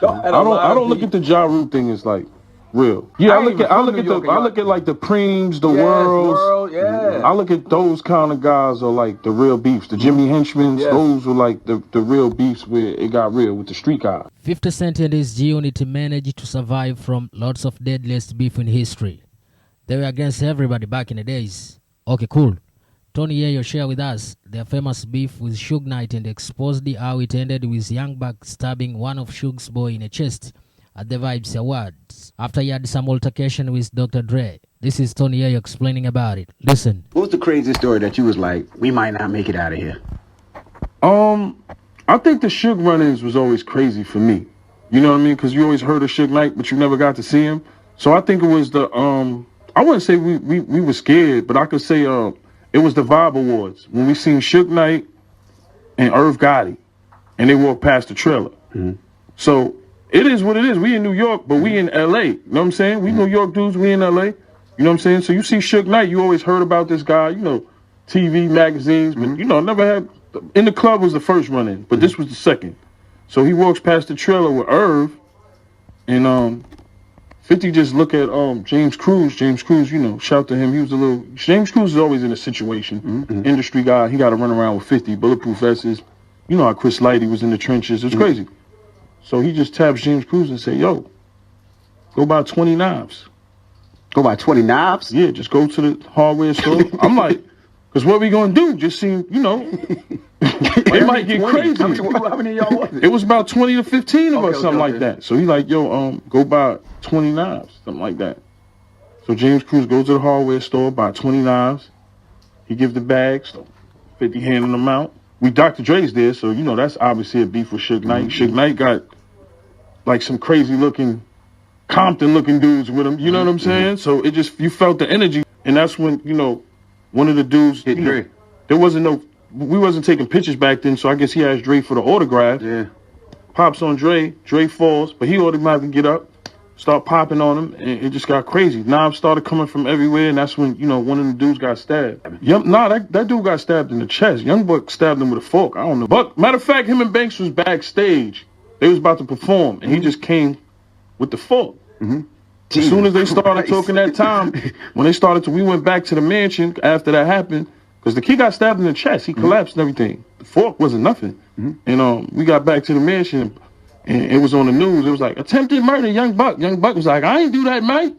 I don't look at the Ja Rule thing as like real. Yeah, I look at like the Preems, the Worlds. Yeah. I look at those kind of guys are like the real beefs. The Jimmy Henchmans, those were like the real beefs where it got real with the street guys. 50 Cent and his G-Unit managed to survive from lots of deadliest beef in history. They were against everybody back in the days. Okay, cool. Tony Yayo share with us their famous beef with Suge Knight and exposed how it ended with Young Buck stabbing one of Suge's boy in the chest at the Vibes Awards after he had some altercation with Dr. Dre. This is Tony Yayo explaining about it. Listen. What was the craziest story that you was like, we might not make it out of here? I think the Suge run-ins was always crazy for me. You know what I mean? Because you always heard of Suge Knight, but you never got to see him. So I think it was the I wouldn't say we were scared, but I could say it was the Vibe Awards when we seen Suge Knight and Irv Gotti, and they walked past the trailer. So it is what it is. We in New York, but we in LA. You know what I'm saying? We New York dudes, we in LA. You know what I'm saying? So you see Suge Knight, you always heard about this guy, you know, TV, magazines, but you know, never had. In the club was the first run-in, but this was the second. So he walks past the trailer with Irv, and 50 just look at James Cruz. James Cruz, you know, shout to him. He was a little. James Cruz is always in a situation. Industry guy. He got to run around with 50 bulletproof vests. You know how Chris Lighty was in the trenches. It's crazy. So he just taps James Cruz and say, "Yo, go buy 20 knives." Go buy 20 knives? Yeah, just go to the hardware store. I'm like, because what we gonna do? Just seem, you know, it might get crazy. How many of y'all was it? It was about 20 to 15 of us, something like that. So he like, yo, go buy 20 knives, something like that. So James Cruz goes to the hardware store, buy 20 knives. He gives the bags, 50 handing them out. We Dr. Dre's there, so you know that's obviously a beef with Suge Knight. Suge Knight got like some crazy looking, Compton looking dudes with him. You know what I'm saying? So it just, you felt the energy, and that's when, you know, one of the dudes, hit Dre. There wasn't no, we wasn't taking pictures back then, so I guess he asked Dre for the autograph. Yeah. Pops on Dre, Dre falls, but he automatically get up, start popping on him, and it just got crazy. Knives started coming from everywhere, and that's when, you know, one of the dudes got stabbed. That dude got stabbed in the chest. Young Buck stabbed him with a fork. I don't know. But matter of fact, him and Banks was backstage. They was about to perform, and he just came with the fork. As soon as they started talking that time, when they started we went back to the mansion after that happened, because the kid got stabbed in the chest. He collapsed and everything. The fork wasn't nothing. And we got back to the mansion, and it was on the news. It was like, attempted murder, Young Buck. Young Buck was like, I ain't do that, mate.